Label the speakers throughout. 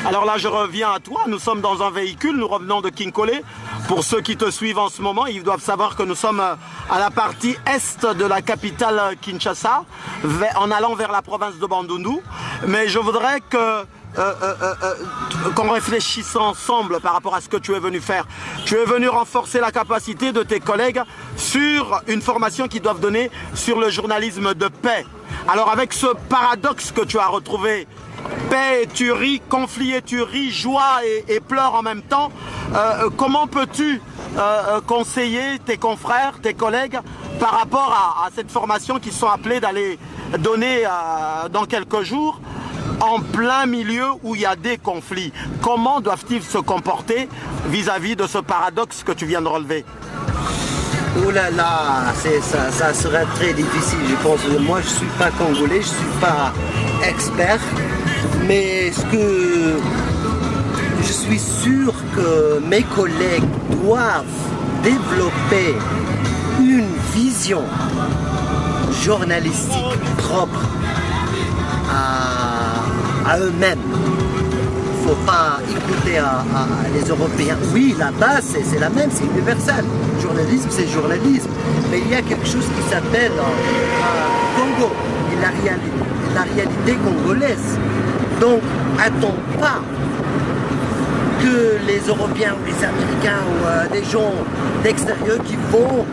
Speaker 1: Alors là, je reviens à toi. Nous sommes dans un véhicule, nous revenons de Kinkole. Pour ceux qui te suivent en ce moment, ils doivent savoir que nous sommes à la partie est de la capitale Kinshasa, en allant vers la province de Bandundu. Mais je voudrais qu'on réfléchisse ensemble par rapport à ce que tu es venu faire. Tu es venu renforcer la capacité de tes collègues sur une formation qu'ils doivent donner sur le journalisme de paix. Alors avec ce paradoxe que tu as retrouvé, paix et tu ris, conflit et tu ris, joie et pleurs en même temps, comment peux-tu conseiller tes confrères, tes collègues par rapport à cette formation qu'ils sont appelés d'aller donner dans quelques jours en plein milieu où il y a des conflits? Comment doivent-ils se comporter vis-à-vis de ce paradoxe que tu viens de relever?
Speaker 2: Oh là là, ça serait très difficile, je pense. Moi, je ne suis pas congolais, je ne suis pas expert, mais ce que je suis sûr que mes collègues doivent développer une vision journalistique propre à eux-mêmes. Il ne faut pas écouter les Européens. Oui, la base, c'est la même, c'est universel. Journalisme, c'est journalisme. Mais il y a quelque chose qui s'appelle Congo, et la réalité congolaise. Donc, attends pas que les Européens ou les Américains ou des gens d'extérieur qui vont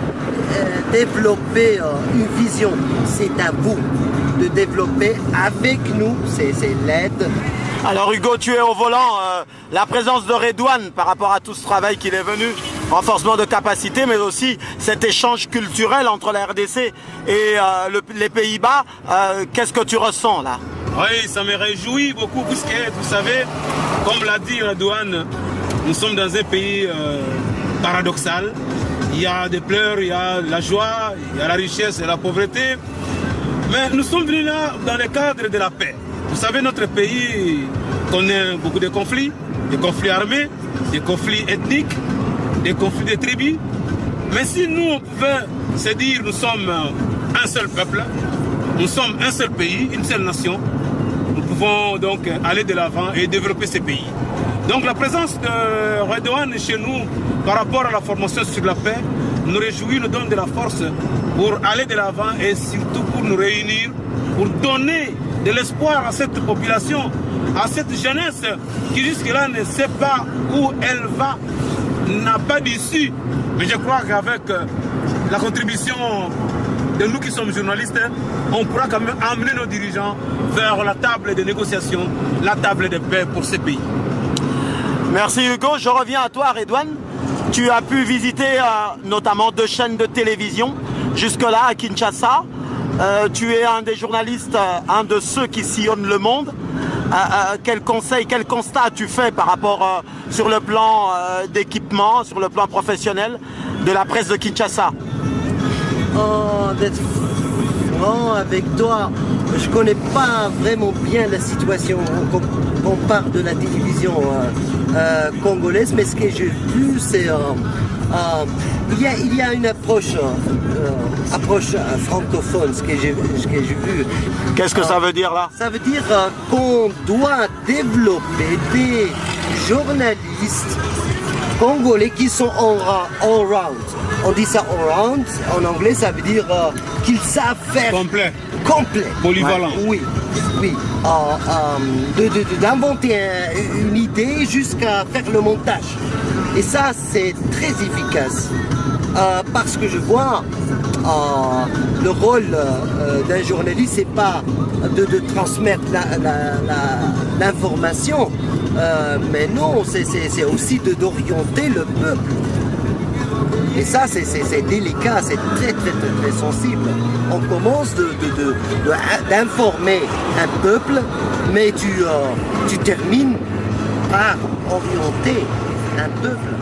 Speaker 2: développer une vision. C'est à vous de développer avec nous, c'est l'aide.
Speaker 1: Alors Hugo, tu es au volant, la présence de Redouane par rapport à tout ce travail qu'il est venu, renforcement de capacité, mais aussi cet échange culturel entre la RDC et les Pays-Bas, qu'est-ce que tu ressens là?
Speaker 3: Oui, ça me réjouit beaucoup puisque, vous savez, comme l'a dit Redouane, nous sommes dans un pays paradoxal. Il y a des pleurs, il y a la joie, il y a la richesse et la pauvreté. Mais nous sommes venus là dans le cadre de la paix. Vous savez, notre pays connaît beaucoup de conflits armés, des conflits ethniques, des conflits de tribus. Mais si nous, on pouvait se dire nous sommes un seul peuple, nous sommes un seul pays, une seule nation, nous pouvons donc aller de l'avant et développer ce pays. Donc la présence de Redouane chez nous par rapport à la formation sur la paix nous réjouit, nous donne de la force pour aller de l'avant et surtout pour nous réunir, pour donner de l'espoir à cette population, à cette jeunesse qui jusque-là ne sait pas où elle va, n'a pas d'issue. Mais je crois qu'avec la contribution de nous qui sommes journalistes, on pourra quand même amener nos dirigeants vers la table de négociation, la table de paix pour ces pays.
Speaker 1: Merci Hugo, je reviens à toi Redouane. Tu as pu visiter notamment 2 chaînes de télévision jusque-là à Kinshasa. Tu es un des journalistes, un de ceux qui sillonnent le monde. Quel conseil, quel constat as-tu fait par rapport sur le plan d'équipement, sur le plan professionnel de la presse de Kinshasa?
Speaker 2: Oh, d'être franc avec toi, je ne connais pas vraiment bien la situation. On parle de la télévision congolaise, mais ce que j'ai vu, c'est il y a une approche francophone, ce que j'ai vu.
Speaker 1: Qu'est-ce que ça veut dire là?
Speaker 2: Ça veut dire qu'on doit développer des journalistes congolais qui sont all-round. On dit ça all-round, en anglais ça veut dire qu'ils savent faire...
Speaker 3: Complet.
Speaker 2: Polyvalent. Oui. D'inventer une idée jusqu'à faire le montage. Et ça, c'est très efficace. Parce que je vois le rôle d'un journaliste, c'est pas de transmettre l'information, mais non, c'est aussi d'orienter le peuple. Et ça, c'est délicat, c'est très sensible. On commence d'informer un peuple, mais tu termines par orienter un peuple.